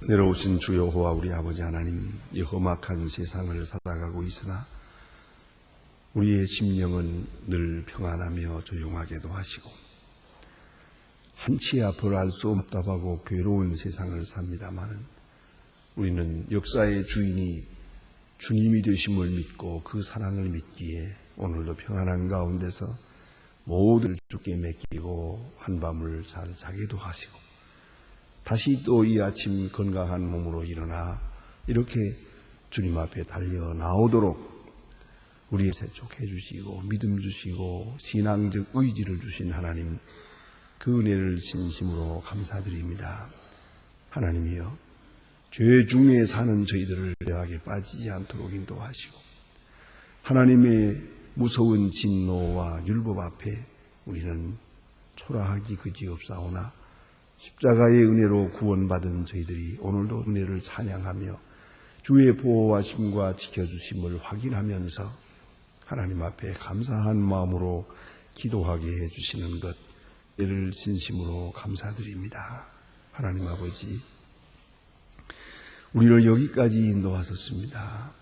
내려오신 주 여호와 우리 아버지 하나님, 이 험악한 세상을 살아가고 있으나 우리의 심령은 늘 평안하며 조용하게도 하시고 한치 앞을 알 수 없답하고 괴로운 세상을 삽니다마는 우리는 역사의 주인이 주님이 되심을 믿고 그 사랑을 믿기에 오늘도 평안한 가운데서 모두를 주께 맡기고 한밤을 잘 자기도 하시고 다시 또 이 아침 건강한 몸으로 일어나 이렇게 주님 앞에 달려 나오도록 우리의 세촉해 주시고 믿음 주시고 신앙적 의지를 주신 하나님, 그 은혜를 진심으로 감사드립니다. 하나님이여, 죄 중에 사는 저희들을 죄악에 빠지지 않도록 인도하시고 하나님의 무서운 진노와 율법 앞에 우리는 초라하기 그지없사오나 십자가의 은혜로 구원받은 저희들이 오늘도 은혜를 찬양하며 주의 보호하심과 지켜주심을 확인하면서 하나님 앞에 감사한 마음으로 기도하게 해주시는 것, 이를 진심으로 감사드립니다. 하나님 아버지, 우리를 여기까지 인도하셨습니다.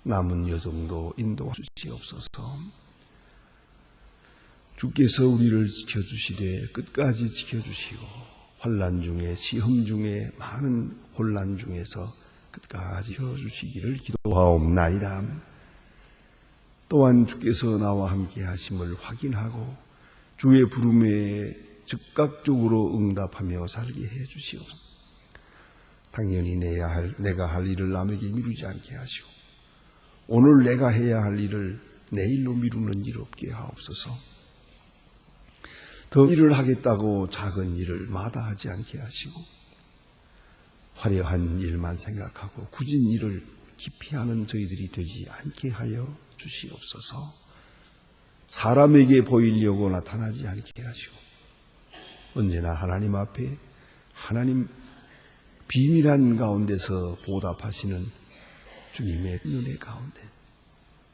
남은 여정도 인도하시옵소서. 주께서 우리를 지켜주시되 끝까지 지켜주시고 환난 중에, 시험 중에, 많은 혼란 중에서 끝까지 지켜주시기를 기도하옵나이다. 또한 주께서 나와 함께 하심을 확인하고 주의 부름에 즉각적으로 응답하며 살게 해 주시옵소서. 당연히 내가 할 일을 남에게 미루지 않게 하시고 오늘 내가 해야 할 일을 내일로 미루는 일 없게 하옵소서. 더 일을 하겠다고 작은 일을 마다하지 않게 하시고 화려한 일만 생각하고 굳은 일을 기피하는 저희들이 되지 않게 하여 주시옵소서. 사람에게 보이려고 나타나지 않게 하시고 언제나 하나님 앞에 하나님 비밀한 가운데서 보답하시는 주님의 은혜 가운데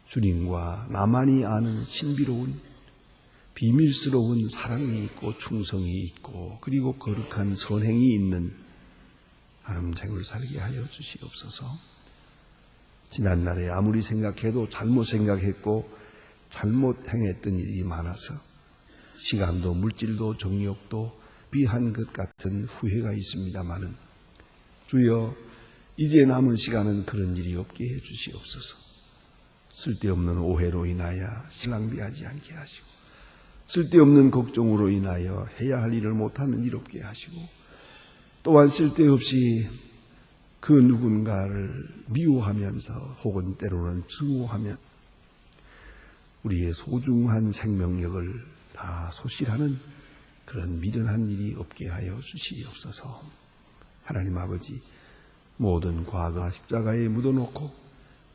주님과 나만이 아는 신비로운 비밀스러운 사랑이 있고 충성이 있고 그리고 거룩한 선행이 있는 하나님 생을 살게 하여 주시옵소서. 지난날에 아무리 생각해도 잘못 생각했고 잘못 행했던 일이 많아서 시간도 물질도 정욕도 비한 것 같은 후회가 있습니다마는 주여, 이제 남은 시간은 그런 일이 없게 해 주시옵소서. 쓸데없는 오해로 인하여 낭비하지 않게 하시고 쓸데없는 걱정으로 인하여 해야 할 일을 못하는 일 없게 하시고 또한 쓸데없이 그 누군가를 미워하면서 혹은 때로는 증오하며 우리의 소중한 생명력을 다 소실하는 그런 미련한 일이 없게 하여 주시옵소서. 하나님 아버지, 모든 과거와 십자가에 묻어놓고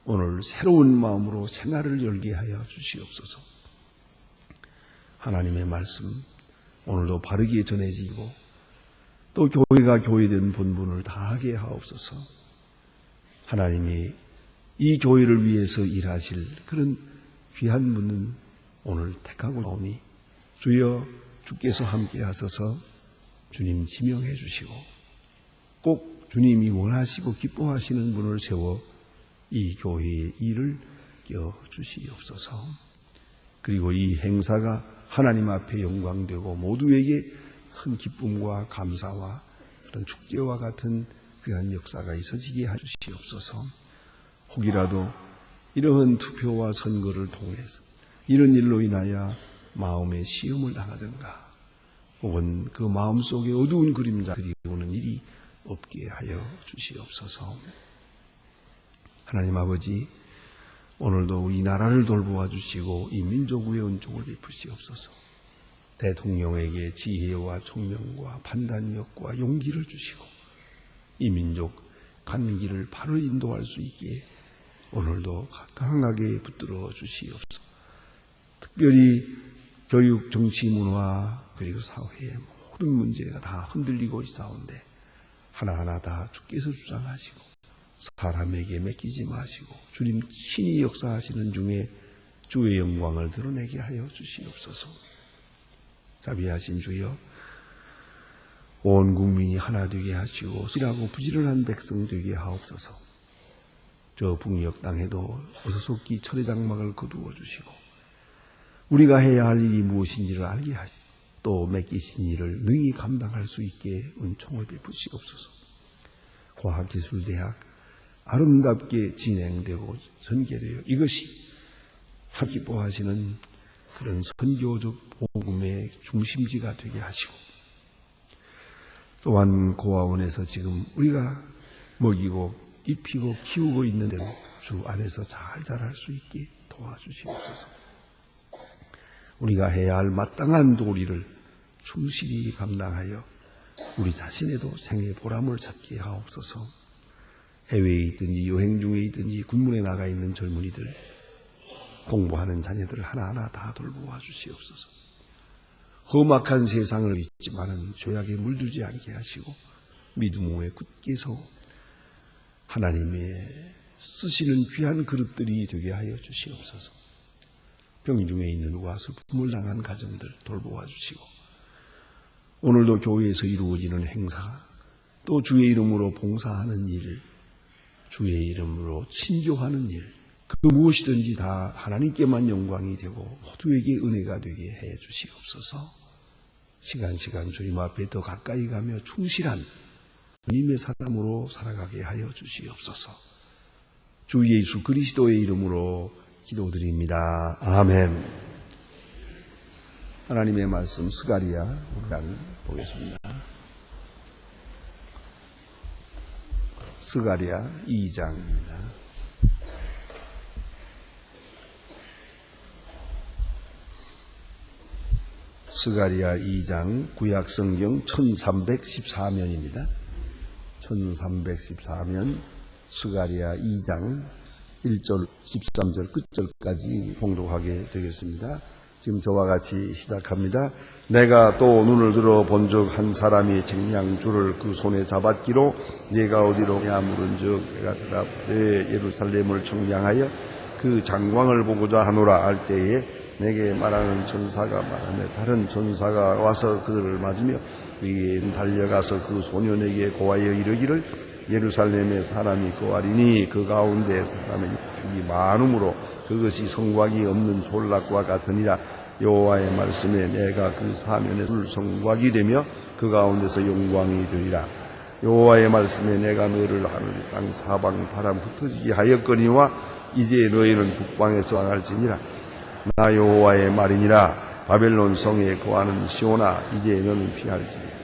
오늘 새로운 마음으로 생활을 열게 하여 주시옵소서. 하나님의 말씀 오늘도 바르게 전해지고 또 교회가 교회된 본분을 다하게 하옵소서. 하나님이 이 교회를 위해서 일하실 그런 귀한 분은 오늘 택하고 나오니 주여, 주께서 함께 하셔서 주님 지명해 주시고 꼭 주님이 원하시고 기뻐하시는 분을 세워 이 교회의 일을 껴주시옵소서. 그리고 이 행사가 하나님 앞에 영광되고 모두에게 큰 기쁨과 감사와 그런 축제와 같은 귀한 역사가 있어지게 해주시옵소서. 혹이라도 이러한 투표와 선거를 통해서 이런 일로 인하여 마음의 시험을 당하든가 혹은 그 마음속에 어두운 그림자 그리우는 일이 없게 하여 주시옵소서. 하나님 아버지, 오늘도 이 나라를 돌보아 주시고 이 민족의 은총을 베푸시옵소서. 대통령에게 지혜와 총명과 판단력과 용기를 주시고 이 민족 가는 길을 바로 인도할 수 있게 오늘도 강하게 붙들어 주시옵소서. 특별히 교육, 정치, 문화 그리고 사회의 모든 문제가 다 흔들리고 있사온데 하나하나 다 주께서 주장하시고 사람에게 맡기지 마시고 주님 친히 역사하시는 중에 주의 영광을 드러내게 하여 주시옵소서. 자비하신 주여, 온 국민이 하나 되게 하시고 실하고 부지런한 백성 되게 하옵소서. 저 북녘 땅에도 어서속히 철의 장막을 거두어 주시고 우리가 해야 할 일이 무엇인지를 알게 하시고 또 맡기신 일을 능히 감당할 수 있게 은총을 베푸시옵소서. 과학기술대학 아름답게 진행되고 전개되어 이것이 기뻐하시는 그런 선교적 복음의 중심지가 되게 하시고 또한 고아원에서 지금 우리가 먹이고 입히고 키우고 있는 대로 주 안에서 잘 자랄 수 있게 도와주시옵소서. 우리가 해야 할 마땅한 도리를 충실히 감당하여 우리 자신에도 생의 보람을 찾게 하옵소서. 해외에 있든지 여행 중에 있든지 군문에 나가 있는 젊은이들, 공부하는 자녀들 하나하나 다 돌보아 주시옵소서. 험악한 세상을 있지만은 죄악에 물들지 않게 하시고 믿음에 굳게 서 하나님의 쓰시는 귀한 그릇들이 되게 하여 주시옵소서. 병중에 있는 이와 슬픔을 당한 가정들 돌보아 주시고 오늘도 교회에서 이루어지는 행사 또 주의 이름으로 봉사하는 일, 주의 이름으로 친교하는 일, 그 무엇이든지 다 하나님께만 영광이 되고 모두에게 은혜가 되게 해 주시옵소서. 시간 주님 앞에 더 가까이 가며 충실한 주님의 사람으로 살아가게 하여 주시옵소서. 주 예수 그리스도의 이름으로 기도드립니다. 아멘. 하나님의 말씀 스가랴 5장 보겠습니다. 스가랴 2장입니다. 스가랴 2장 구약성경 1314면입니다. 1314면 스가랴 2장 1절 13절 끝절까지 봉독하게 되겠습니다. 지금 저와 같이 시작합니다. 내가 또 눈을 들어 본즉 한 사람이 책량줄을 그 손에 잡았기로 네가 어디로 냐 물은즉 내가 대답해 예루살렘을 청량하여 그 장광을 보고자 하노라 할 때에 내게 말하는 천사가 말하며 다른 천사가 와서 그들을 맞으며 위에 달려가서 그 소년에게 고하여 이르기를 예루살렘에 사람이 거하리니 그 가운데 사람의 축이 많음으로 그것이 성곽이 없는 졸락과 같으니라. 여호와의 말씀에 내가 그 사면에서 성곽이 되며 그 가운데서 영광이 되리라. 여호와의 말씀에 내가 너를 하늘 땅 사방 바람 흩어지게 하였거니와 이제 너희는 북방에서 왕할지니라. 나 여호와의 말이니라. 바벨론 성에 거하는 시온아 이제 너는 피할지니라.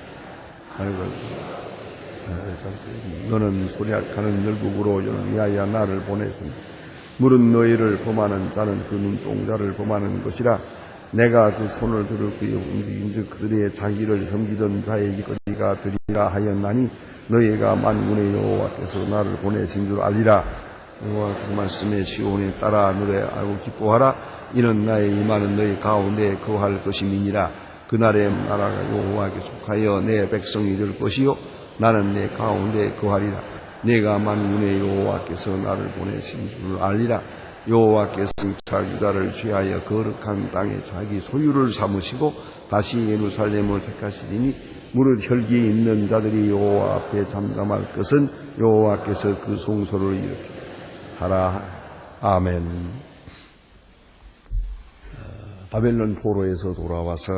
너는 소략하는 열국으로 위하여 나를 보냈으니 물은 너희를 범하는 자는 그 눈동자를 범하는 것이라. 내가 그 손을 들어 그의 움직인즉 그들의 자기를 섬기던 자에게 거리가 되리라 하였나니 너희가 만군의 여호와께서 나를 보내신 줄 알리라. 여호와께서 말씀에 시온에 따라 노래하고 기뻐하라. 이는 나의 임하는 너희 가운데 거할 것임이니라. 그날에 나라가 여호와께 속하여 내 백성이 될 것이요 나는 내 가운데 거하리라. 내가 만군의 여호와께서 나를 보내신 줄 알리라. 여호와께서 장차 유다를 취하여 거룩한 땅에 자기 소유를 삼으시고 다시 예루살렘을 택하시리니 무릇 혈기에 있는 자들이 여호와 앞에 잠잠할 것은 여호와께서 그 성소를 일으키라. 아멘. 바벨론 포로에서 돌아와서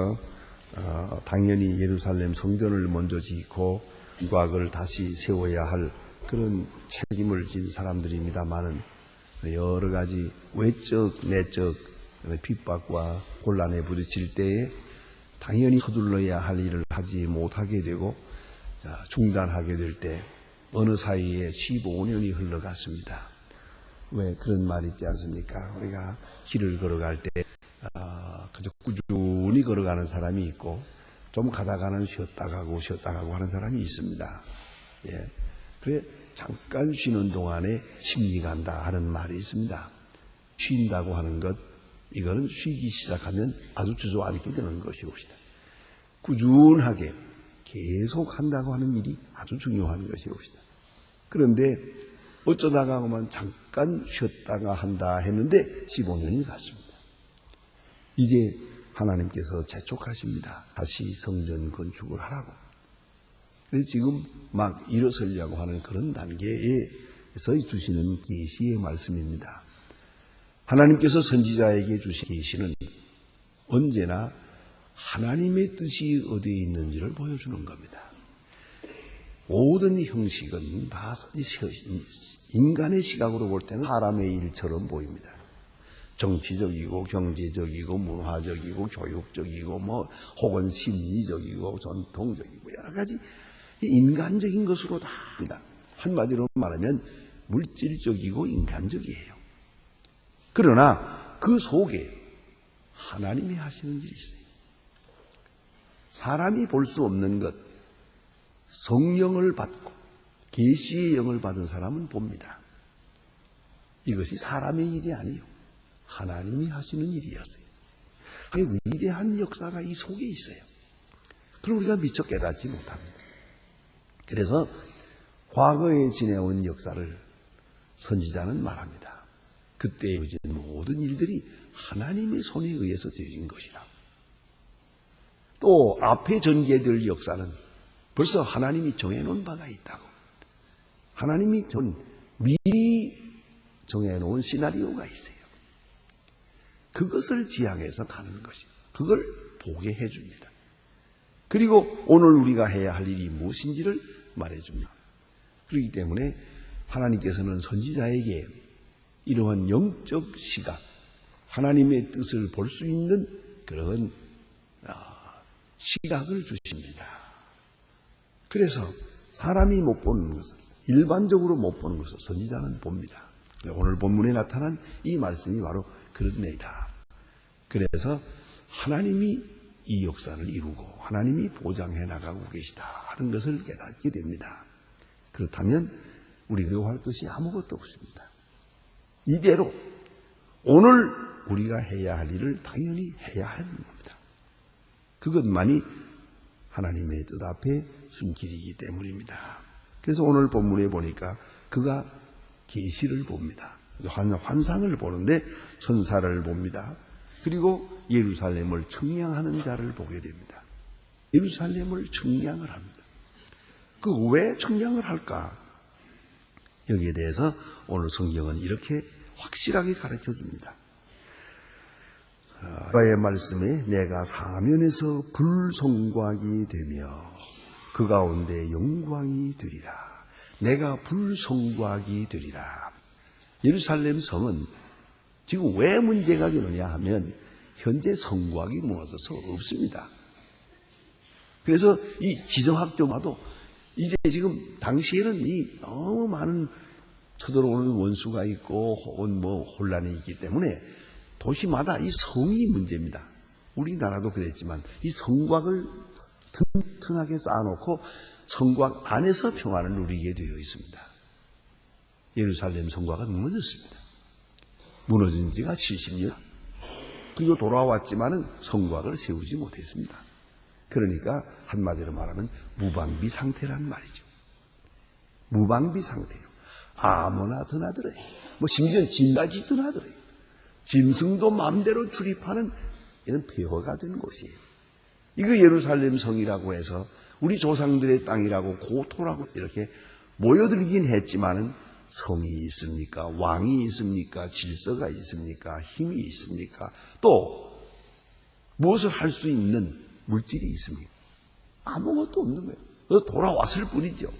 당연히 예루살렘 성전을 먼저 짓고 이곽을 다시 세워야 할 그런 책임을 진 사람들입니다만은 여러 가지 외적 내적 핍박과 곤란에 부딪힐 때에 당연히 서둘러야 할 일을 하지 못하게 되고 중단하게 될 때 어느 사이에 15년이 흘러갔습니다. 왜 그런 말이 있지 않습니까? 우리가 길을 걸어갈 때 그저 꾸준히 걸어가는 사람이 있고 좀 가다가는 쉬었다 가고 하는 사람이 있습니다. 예. 그래 잠깐 쉬는 동안에 심리 간다 하는 말이 있습니다. 쉰다고 하는 것, 이거는 쉬기 시작하면 아주 주저앉게 되는 것이옵니다. 꾸준하게 계속 한다고 하는 일이 아주 중요한 것이옵니다. 그런데 어쩌다가 보면 잠깐 쉬었다가 한다 했는데 15년이 갔습니다. 이제 하나님께서 재촉하십니다. 다시 성전 건축을 하라고. 그래서 지금 막 일어서려고 하는 그런 단계에서 주시는 계시의 말씀입니다. 하나님께서 선지자에게 주신 계시는 언제나 하나님의 뜻이 어디에 있는지를 보여주는 겁니다. 모든 형식은 다 인간의 시각으로 볼 때는 사람의 일처럼 보입니다. 정치적이고 경제적이고 문화적이고 교육적이고 혹은 심리적이고 전통적이고 여러 가지 인간적인 것으로 다 합니다. 한마디로 말하면 물질적이고 인간적이에요. 그러나 그 속에 하나님이 하시는 일이 있어요. 사람이 볼 수 없는 것, 성령을 받고 계시의 영을 받은 사람은 봅니다. 이것이 사람의 일이 아니에요. 하나님이 하시는 일이었어요. 위대한 역사가 이 속에 있어요. 그럼 우리가 미처 깨닫지 못합니다. 그래서 과거에 지내온 역사를 선지자는 말합니다. 그때 이루어진 모든 일들이 하나님의 손에 의해서 되어진 것이라. 또 앞에 전개될 역사는 벌써 하나님이 정해놓은 바가 있다고. 하나님이 미리 정해놓은 시나리오가 있어요. 그것을 지향해서 가는 것이에요. 그걸 보게 해줍니다. 그리고 오늘 우리가 해야 할 일이 무엇인지를 말해줍니다. 그렇기 때문에 하나님께서는 선지자에게 이러한 영적 시각, 하나님의 뜻을 볼 수 있는 그런 시각을 주십니다. 그래서 사람이 못 보는 것을, 일반적으로 못 보는 것을 선지자는 봅니다. 오늘 본문에 나타난 이 말씀이 바로 그런 내이다. 그래서 하나님이 이 역사를 이루고 하나님이 보장해 나가고 계시다 하는 것을 깨닫게 됩니다. 그렇다면 우리가 할 것이 아무것도 없습니다. 이대로 오늘 우리가 해야 할 일을 당연히 해야 하는 겁니다. 그것만이 하나님의 뜻 앞에 숨길이기 때문입니다. 그래서 오늘 본문에 보니까 그가 계시를 봅니다. 환상을 보는데 천사를 봅니다. 그리고 예루살렘을 청량하는 자를 보게 됩니다. 예루살렘을 청량을 합니다. 그 왜 청량을 할까? 여기에 대해서 오늘 성경은 이렇게 확실하게 가르쳐 줍니다. 여호와의 말씀에 내가 사면에서 불성곽이 되며 그 가운데 영광이 되리라. 내가 불성곽이 되리라. 예루살렘 성은 지금 왜 문제가 되느냐 하면 현재 성곽이 무너져서 없습니다. 그래서 이 지정학적으로도 이제 지금 당시에는 이 너무 많은 쳐들어오는 원수가 있고 혹은 혼란이 있기 때문에 도시마다 이 성이 문제입니다. 우리나라도 그랬지만 이 성곽을 튼튼하게 쌓아놓고 성곽 안에서 평안을 누리게 되어 있습니다. 예루살렘 성곽은 무너졌습니다. 무너진 지가 70년. 그리고 돌아왔지만은 성곽을 세우지 못했습니다. 그러니까 한마디로 말하면 무방비 상태란 말이죠. 무방비 상태요. 아무나 드나들어요. 심지어 짐까지 드나들어요. 짐승도 마음대로 출입하는 이런 폐허가 된 곳이에요. 이거 예루살렘 성이라고 해서 우리 조상들의 땅이라고 고토라고 이렇게 모여들긴 했지만은 성이 있습니까? 왕이 있습니까? 질서가 있습니까? 힘이 있습니까? 또 무엇을 할 수 있는 물질이 있습니까? 아무것도 없는 거예요. 그래서 돌아왔을 뿐이죠.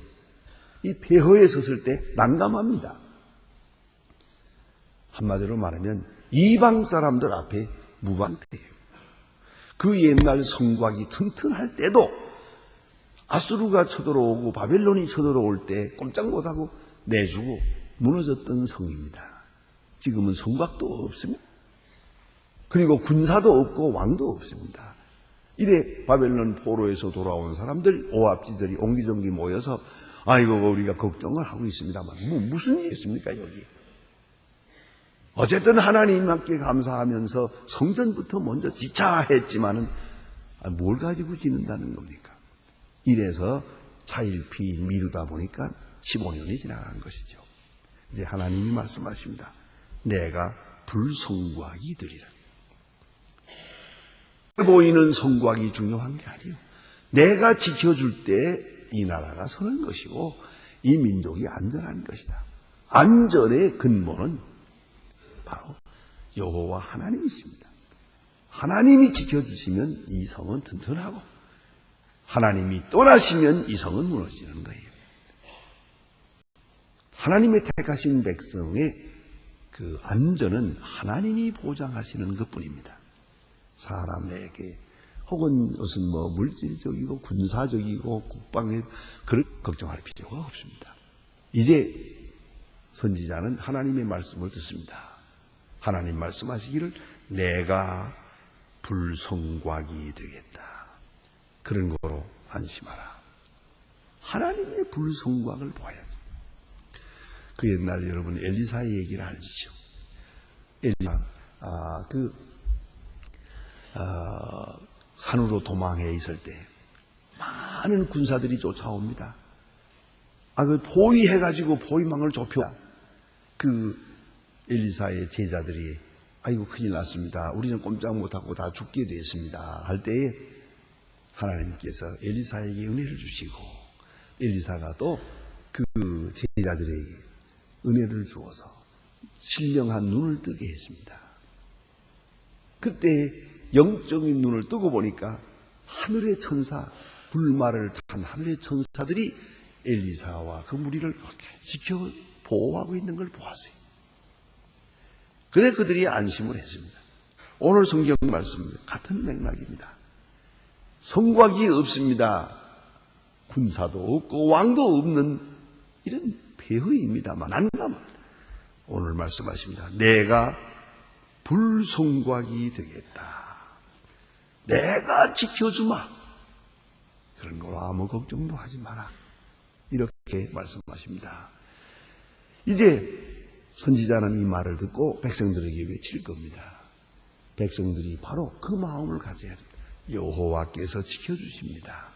이 폐허에 섰을 때 난감합니다. 한마디로 말하면 이방 사람들 앞에 무방태예요. 그 옛날 성곽이 튼튼할 때도 아수르가 쳐들어오고 바벨론이 쳐들어올 때 꼼짝 못하고 내주고 무너졌던 성입니다. 지금은 성곽도 없습니다. 그리고 군사도 없고 왕도 없습니다. 이래 바벨론 포로에서 돌아온 사람들, 오합지들이 옹기종기 모여서 아이고 우리가 걱정을 하고 있습니다만 무슨 일이 있습니까 여기. 어쨌든 하나님께 감사하면서 성전부터 먼저 지차했지만은 뭘 가지고 지는다는 겁니까? 이래서 차일피 미루다 보니까 15년이 지나간 것이죠. 이제 하나님이 말씀하십니다. 내가 불성곽이 되리라. 보이는 성곽이 중요한 게 아니에요. 내가 지켜줄 때 이 나라가 서는 것이고 이 민족이 안전한 것이다. 안전의 근본은 바로 여호와 하나님이십니다. 하나님이 지켜주시면 이 성은 튼튼하고 하나님이 떠나시면 이 성은 무너지는 거예요. 하나님의 택하신 백성의 그 안전은 하나님이 보장하시는 것뿐입니다. 사람에게 혹은 무슨 물질적이고 군사적이고 국방에 그럴 걱정할 필요가 없습니다. 이제 선지자는 하나님의 말씀을 듣습니다. 하나님 말씀하시기를 내가 불성곽이 되겠다. 그런 거로 안심하라. 하나님의 불성곽을 봐야죠. 그 옛날 여러분 엘리사의 얘기를 알지요. 엘리사 산으로 도망해 있을 때 많은 군사들이 쫓아옵니다. 그 포위해가지고 포위망을 좁혀 그 엘리사의 제자들이 아이고 큰일 났습니다. 우리는 꼼짝 못하고 다 죽게 됐습니다. 할 때에 하나님께서 엘리사에게 은혜를 주시고 엘리사가 또 그 제자들에게 은혜를 주어서 신령한 눈을 뜨게 했습니다. 그때 영적인 눈을 뜨고 보니까 하늘의 천사, 불말을 탄 하늘의 천사들이 엘리사와 그 무리를 그렇게 지켜 보호하고 있는 걸 보았어요. 그래 그들이 안심을 했습니다. 오늘 성경 말씀 같은 맥락입니다. 성곽이 없습니다. 군사도 없고 왕도 없는 이런 폐허입니다만 난감합니다. 오늘 말씀하십니다. 내가 불성곽이 되겠다. 내가 지켜주마. 그런 거로 아무 걱정도 하지 마라. 이렇게 말씀하십니다. 이제 선지자는 이 말을 듣고 백성들에게 외칠 겁니다. 백성들이 바로 그 마음을 가져야 됩니다. 여호와께서 지켜주십니다.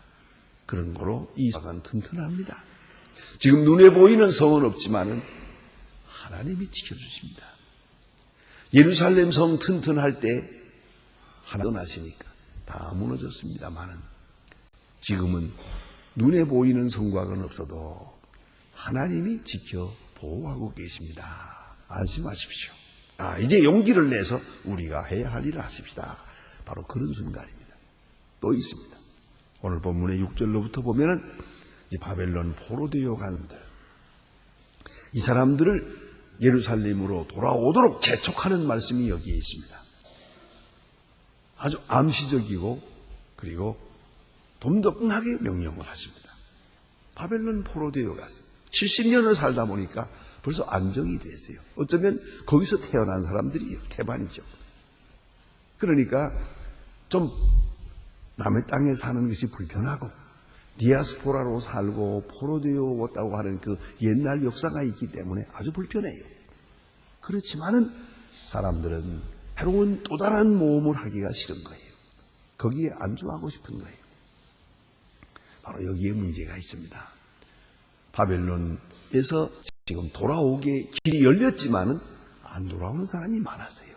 그런 거로 이 성은 튼튼합니다. 지금 눈에 보이는 성은 없지만은 하나님이 지켜주십니다. 예루살렘 성 튼튼할 때 하나님 떠나시니까 다 무너졌습니다만은 지금은 눈에 보이는 성곽은 없어도 하나님이 지켜 보호하고 계십니다. 안심하십시오. 이제 용기를 내서 우리가 해야 할 일을 하십시다. 바로 그런 순간입니다. 또 있습니다. 오늘 본문의 6절로부터 보면은 이제 바벨론 포로되어 가는들 이 사람들을 예루살렘으로 돌아오도록 재촉하는 말씀이 여기에 있습니다. 아주 암시적이고 그리고 돈독하게 명령을 하십니다. 바벨론 포로되어 갔어요. 70년을 살다 보니까 벌써 안정이 됐어요. 어쩌면 거기서 태어난 사람들이 태반이죠. 그러니까 좀 남의 땅에 사는 것이 불편하고 디아스포라로 살고 포로되어 왔다고 하는 그 옛날 역사가 있기 때문에 아주 불편해요. 그렇지만은 사람들은 새로운 또 다른 모험을 하기가 싫은 거예요. 거기에 안주하고 싶은 거예요. 바로 여기에 문제가 있습니다. 바벨론에서 지금 돌아오게 길이 열렸지만은 안 돌아오는 사람이 많았어요.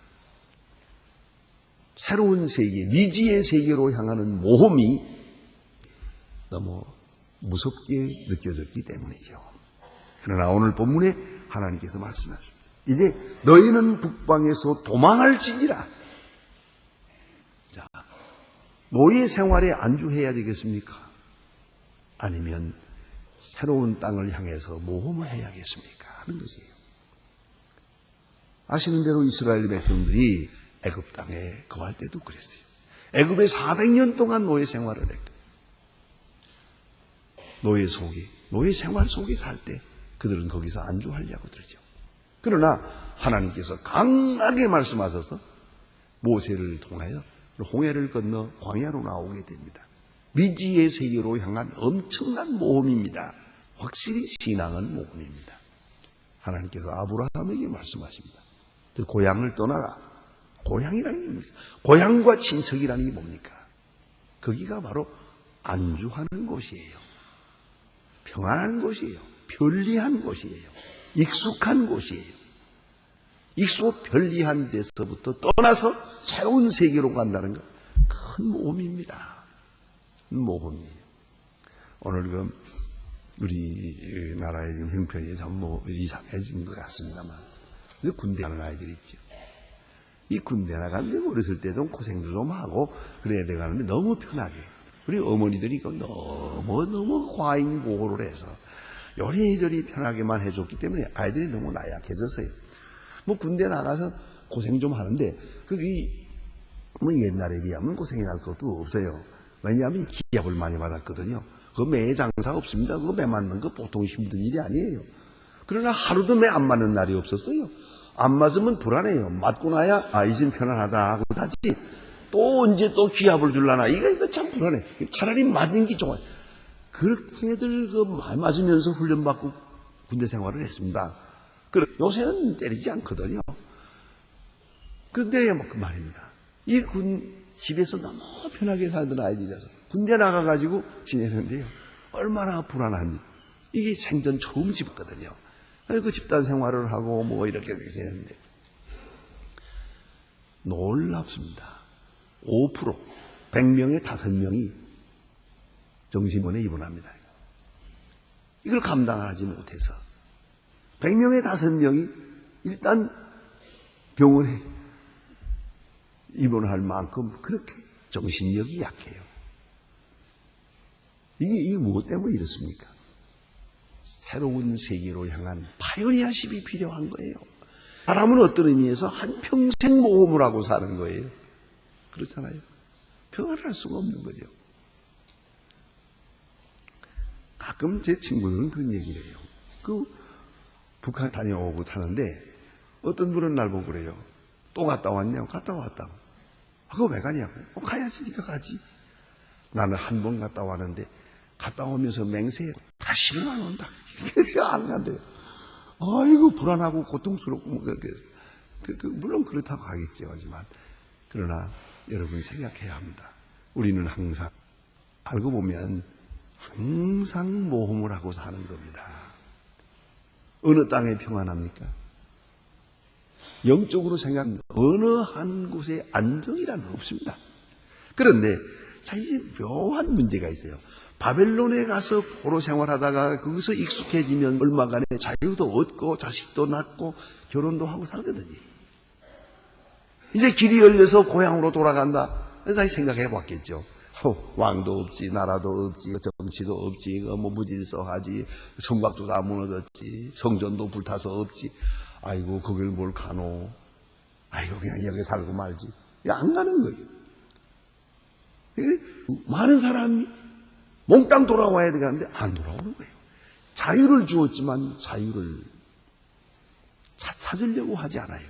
새로운 세계, 미지의 세계로 향하는 모험이 너무 무섭게 느껴졌기 때문이죠. 그러나 오늘 본문에 하나님께서 말씀하십니다. 이제 너희는 북방에서 도망할지니라. 자, 노예 생활에 안주해야 되겠습니까? 아니면 새로운 땅을 향해서 모험을 해야겠습니까? 하는 것이에요. 아시는 대로 이스라엘 백성들이 애굽 땅에 거할 때도 그랬어요. 애굽에 400년 동안 노예 생활을 했고 노예 생활 속에 살 때 그들은 거기서 안주하려고 들죠. 그러나 하나님께서 강하게 말씀하셔서 모세를 통하여 홍해를 건너 광야로 나오게 됩니다. 미지의 세계로 향한 엄청난 모험입니다. 확실히 신앙은 모험입니다. 하나님께서 아브라함에게 말씀하십니다. 그 고향을 떠나라. 고향이라는 게 뭡니까? 고향과 친척이라는 게 뭡니까? 거기가 바로 안주하는 곳이에요. 평안한 곳이에요. 편리한 곳이에요. 익숙한 곳이에요. 익숙하고 편리한 데서부터 떠나서 새로운 세계로 간다는 것 큰 모험입니다. 모험이에요. 오늘 우리 나라의 지금 형편이 좀 이상해진 것 같습니다만, 군대 가는 아이들이 있죠. 이 군대 나가는데 어렸을 때 좀 고생도 좀 하고 그래야 돼가는데 너무 편하게. 우리 어머니들이 너무 과잉보호를 해서 요리저리 편하게만 해줬기 때문에 아이들이 너무 나약해졌어요. 군대 나가서 고생 좀 하는데, 옛날에 비하면 고생이 날 것도 없어요. 왜냐하면 기합을 많이 받았거든요. 매에 장사 없습니다. 매 맞는 거 보통 힘든 일이 아니에요. 그러나 하루도 매 안 맞는 날이 없었어요. 안 맞으면 불안해요. 맞고 나야, 이젠 편안하다 하고 다지. 또 언제 또 기합을 줄라나. 이거 참 불안해. 차라리 맞는 게 좋아요. 그렇게들 많이 맞으면서 훈련받고 군대 생활을 했습니다. 요새는 때리지 않거든요. 그런데 그 말입니다. 이 집에서 너무 편하게 살던 아이들이라서 군대 나가가지고 지내는데요. 얼마나 불안한지. 이게 생전 처음 집거든요. 그 집단 생활을 하고 이렇게 지내는데 놀랍습니다. 5%, 100명에 5명이 정신병원에 입원합니다. 이걸 감당하지 못해서 100명에 5명이 일단 병원에 입원할 만큼 그렇게 정신력이 약해요. 이게 무엇 때문에 이렇습니까? 새로운 세계로 향한 파이오니아십이 필요한 거예요. 사람은 어떤 의미에서 한평생 모험을 하고 사는 거예요. 그렇잖아요. 평안을 할 수가 없는 거죠. 가끔 제 친구들은 그런 얘기를 해요. 북한 다녀오고 타는데 어떤 분은 날 보고 그래요. 또 갔다 왔냐고. 갔다 왔다고. 그거 왜 가냐고. 가야지. 니가 가지. 나는 한 번 갔다 왔는데 갔다 오면서 맹세해요. 다시는 안 온다. 그래서 안 간대요. 아이고 불안하고 고통스럽고 물론 그렇다고 하겠죠. 하지만 그러나 여러분이 생각해야 합니다. 우리는 항상 알고 보면 항상 모험을 하고 사는 겁니다. 어느 땅에 평안합니까? 영적으로 생각하면 어느 한 곳에 안정이란 없습니다. 그런데 이제 묘한 문제가 있어요. 바벨론에 가서 포로 생활하다가 거기서 익숙해지면 얼마간에 자유도 얻고 자식도 낳고 결혼도 하고 살거든요. 이제 길이 열려서 고향으로 돌아간다. 그래서 다시 생각해 봤겠죠. 왕도 없지, 나라도 없지, 정치도 없지, 무질서하지, 성곽도 다 무너졌지, 성전도 불타서 없지. 아이고 거길 뭘 가노. 아이고 그냥 여기 살고 말지. 안 가는 거예요. 많은 사람이 몽땅 돌아와야 되는데 안 돌아오는 거예요. 자유를 주었지만 자유를 찾으려고 하지 않아요.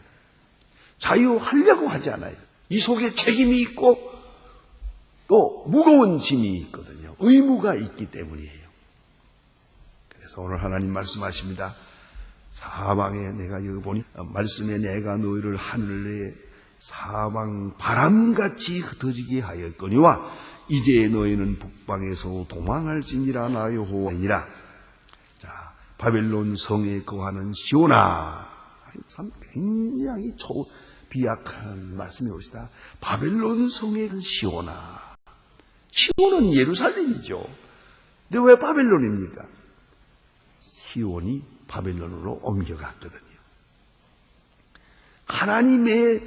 자유하려고 하지 않아요. 이 속에 책임이 있고 또 무거운 짐이 있거든요. 의무가 있기 때문이에요. 그래서 오늘 하나님 말씀하십니다. 사방에 내가 여기 보니 말씀에 내가 너희를 하늘에 사방 바람같이 흩어지게 하였거니와 이제 너희는 북방에서 도망할지니라 나 여호와니라. 자, 바벨론 성에 거하는 시온아. 참 굉장히 비약한 말씀이 옵시다. 바벨론 성에 거하는 시온아. 시온은 예루살렘이죠. 근데 왜 바벨론입니까? 시온이 바벨론으로 옮겨갔거든요. 하나님의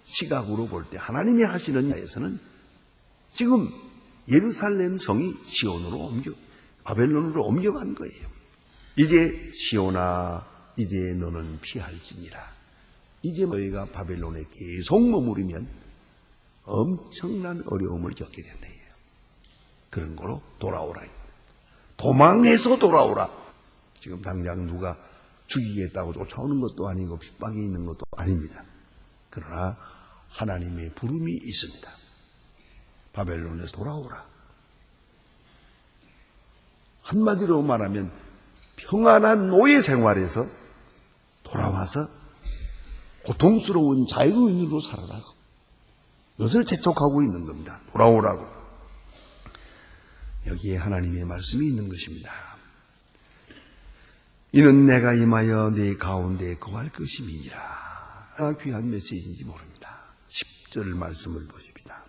시각으로 볼 때 하나님이 하시는 일에서는 지금 예루살렘 성이 시온으로 바벨론으로 옮겨간 거예요. 이제 시온아, 이제 너는 피할지니라. 이제 너희가 바벨론에 계속 머무르면 엄청난 어려움을 겪게 된다. 그런 거로 돌아오라. 도망해서 돌아오라. 지금 당장 누가 죽이겠다고 쫓아오는 것도 아니고 핍박이 있는 것도 아닙니다. 그러나 하나님의 부름이 있습니다. 바벨론에서 돌아오라. 한마디로 말하면 평안한 노예 생활에서 돌아와서 고통스러운 자유인으로 살아라. 이것을 재촉하고 있는 겁니다. 돌아오라고. 여기에 하나님의 말씀이 있는 것입니다. 이는 내가 임하여 네 가운데 거할 것임이니라. 귀한 메시지인지 모릅니다. 10절 말씀을 보십시다.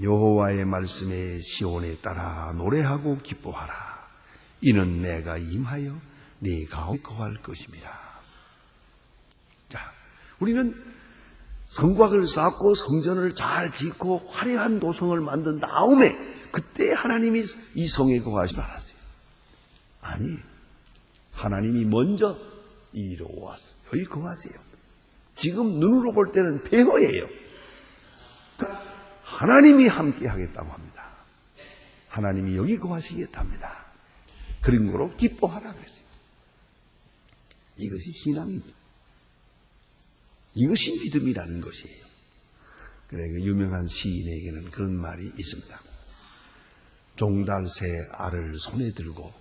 여호와의 말씀에 시온에 따라 노래하고 기뻐하라. 이는 내가 임하여 네 가운데 거할 것입니다. 자, 우리는 성곽을 쌓고 성전을 잘 짓고 화려한 도성을 만든 다음에 그때 하나님이 이 성에 거하시지 않았어요. 아니, 하나님이 먼저 이리로 와서 여기 거하세요. 지금 눈으로 볼 때는 폐허예요. 하나님이 함께 하겠다고 합니다. 하나님이 여기 거하시겠답니다. 그런 거로 기뻐하라 그랬어요. 이것이 신앙입니다. 이것이 믿음이라는 것이에요. 그래, 그 유명한 시인에게는 그런 말이 있습니다. 종달새 알을 손에 들고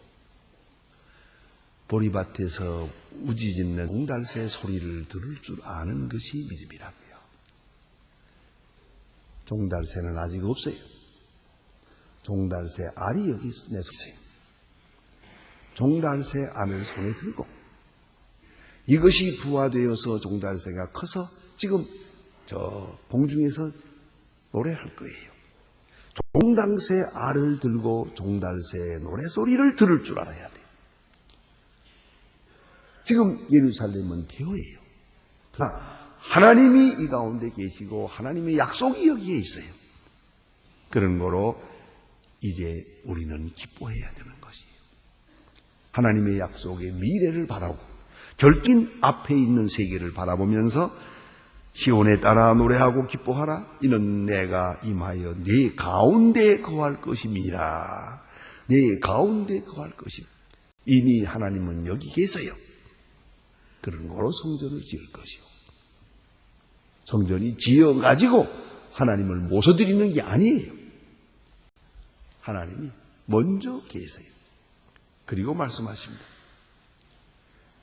보리밭에서 우짖는 종달새 소리를 들을 줄 아는 것이 믿음이라고요. 종달새는 아직 없어요. 종달새 알이 여기 내 손에 있어요. 종달새 알을 손에 들고 이것이 부화되어서 종달새가 커서 지금 저 공중에서 노래할 거예요. 종달새 알을 들고 종달새의 노래소리를 들을 줄 알아야 돼요. 지금 예루살렘은 폐허예요. 하나님이 이 가운데 계시고 하나님의 약속이 여기에 있어요. 그런 거로 이제 우리는 기뻐해야 되는 것이에요. 하나님의 약속의 미래를 바라고 결긴 앞에 있는 세계를 바라보면서 시온에 따라 노래하고 기뻐하라. 이는 내가 임하여 네 가운데 거할 것임이라. 네 가운데 거할 것임. 이미 하나님은 여기 계세요. 그런 거로 성전을 지을 것이요. 성전이 지어가지고 하나님을 모셔드리는 게 아니에요. 하나님이 먼저 계세요. 그리고 말씀하십니다.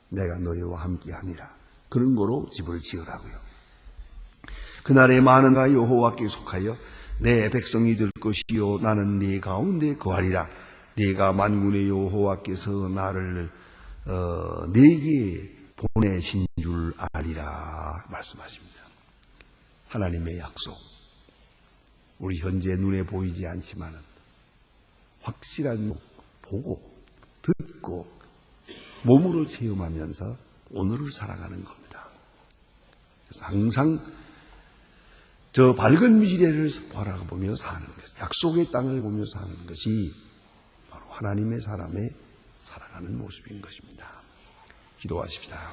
내가 너희와 함께하니라. 그런 거로 집을 지으라고요. 그날에 많은 가 여호와께 속하여 내 백성이 될 것이요 나는 네 가운데 거하리라. 네가 만군의 여호와께서 나를 네게 보내신 줄 아리라 말씀하십니다. 하나님의 약속. 우리 현재 눈에 보이지 않지만 확실한 보고 듣고 몸으로 체험하면서 오늘을 살아가는 겁니다. 그래서 항상 저 밝은 미래를 바라보며 사는 것, 약속의 땅을 보며 사는 것이 바로 하나님의 사람의 살아가는 모습인 것입니다. 기도하십시다.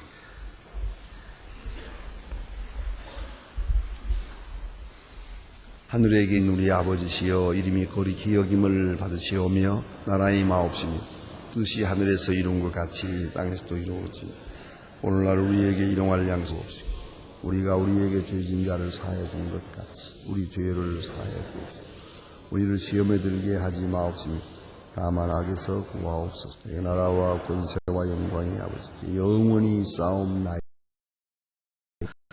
하늘에 계신 우리 아버지시여, 이름이 거룩히 여김을 받으시오며 나라의 마옵시며 뜻이 하늘에서 이룬 것 같이 땅에서도 이루어지며 오늘날 우리에게 일용할 양식 없이 우리가 우리에게 죄진 자를 사해 준 것 같이 우리 죄를 사해 주옵소서. 우리를 시험에 들게 하지 마옵시며 다만 악에서 구하옵소서. 내 나라와 권세와 영광이 아버지께 영원히 싸움나이다.